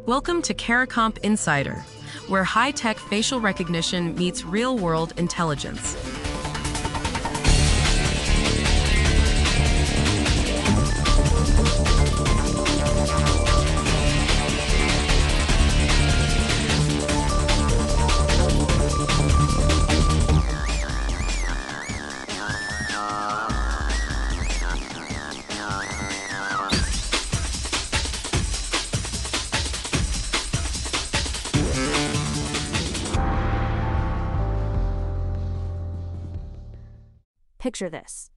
Welcome to Caricomp Insider, where high-tech facial recognition meets real-world intelligence. Picture this.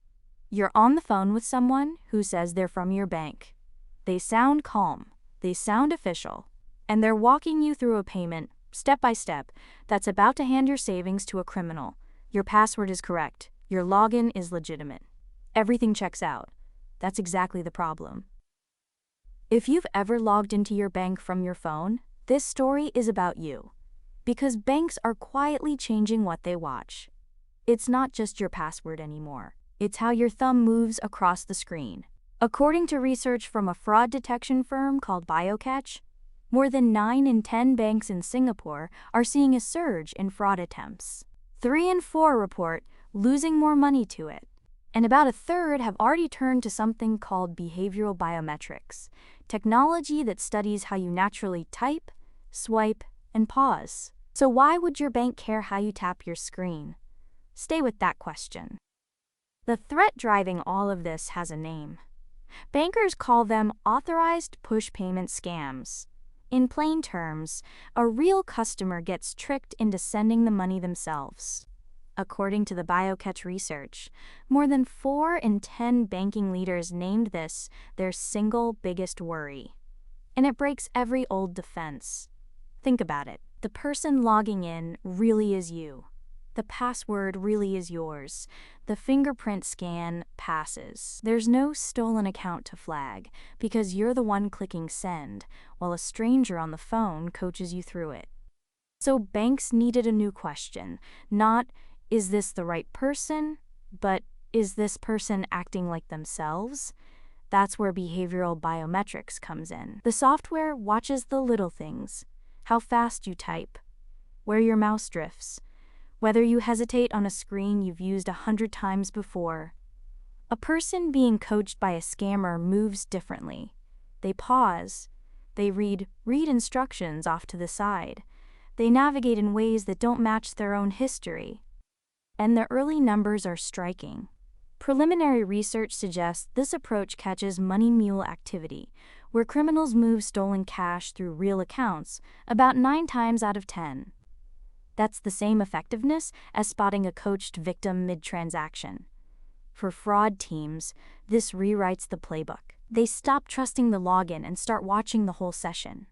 You're on the phone with someone who says they're from your bank. They sound calm, they sound official, and they're walking you through a payment, step by step, that's about to hand your savings to a criminal. Your password is correct. Your login is legitimate. Everything checks out. That's exactly the problem. If you've ever logged into your bank from your phone, this story is about you. Because banks are quietly changing what they watch. It's not just your password anymore. It's how your thumb moves across the screen. According to research from a fraud detection firm called BioCatch, more than 9 in 10 banks in Singapore are seeing a surge in fraud attempts. 3 in 4 report losing more money to it. And about a third have already turned to something called behavioral biometrics, technology that studies how you naturally type, swipe, and pause. So why would your bank care how you tap your screen? Stay with that question. The threat driving all of this has a name. Bankers call them authorized push payment scams. In plain terms, a real customer gets tricked into sending the money themselves. According to the BioCatch research, more than 4 in 10 banking leaders named this their single biggest worry. And it breaks every old defense. Think about it. The person logging in really is you. The password really is yours. The fingerprint scan passes. There's no stolen account to flag because you're the one clicking send, while a stranger on the phone coaches you through it. So banks needed a new question. Not, is this the right person? But, is this person acting like themselves? That's where behavioral biometrics comes in. The software watches the little things. How fast you type. Where your mouse drifts. Whether you hesitate on a screen you've used 100 times before. A person being coached by a scammer moves differently. They pause. They read instructions off to the side. They navigate in ways that don't match their own history. And the early numbers are striking. Preliminary research suggests this approach catches money mule activity, where criminals move stolen cash through real accounts about 9 times out of 10. That's the same effectiveness as spotting a coached victim mid-transaction. For fraud teams, this rewrites the playbook. They stop trusting the login and start watching the whole session.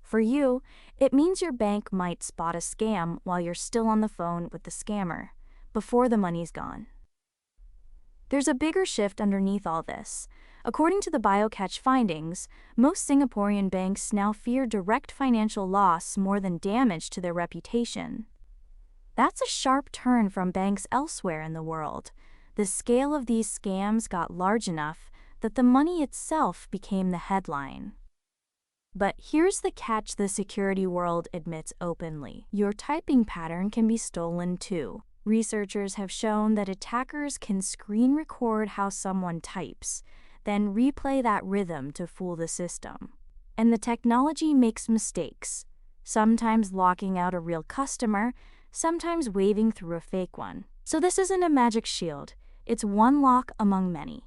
For you, it means your bank might spot a scam while you're still on the phone with the scammer, before the money's gone. There's a bigger shift underneath all this. According to the BioCatch findings, most Singaporean banks now fear direct financial loss more than damage to their reputation. That's a sharp turn from banks elsewhere in the world. The scale of these scams got large enough that the money itself became the headline. But here's the catch the security world admits openly. Your typing pattern can be stolen too. Researchers have shown that attackers can screen record how someone types, then replay that rhythm to fool the system. And the technology makes mistakes, sometimes locking out a real customer, sometimes waving through a fake one. So this isn't a magic shield, it's one lock among many.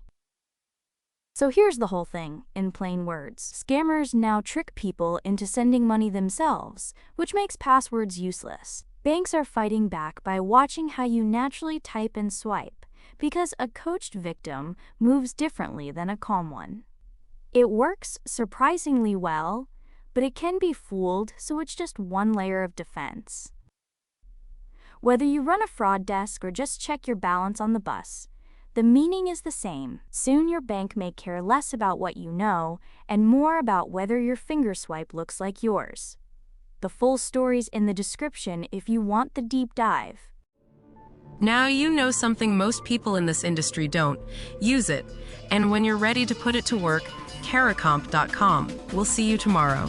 So here's the whole thing, in plain words. Scammers now trick people into sending money themselves, which makes passwords useless. Banks are fighting back by watching how you naturally type and swipe, because a coached victim moves differently than a calm one. It works surprisingly well, but it can be fooled, so it's just one layer of defense. Whether you run a fraud desk or just check your balance on the bus, the meaning is the same. Soon your bank may care less about what you know and more about whether your finger swipe looks like yours. The full story's in the description if you want the deep dive. Now you know something most people in this industry don't. Use it. And when you're ready to put it to work, Caricomp.com. We'll see you tomorrow.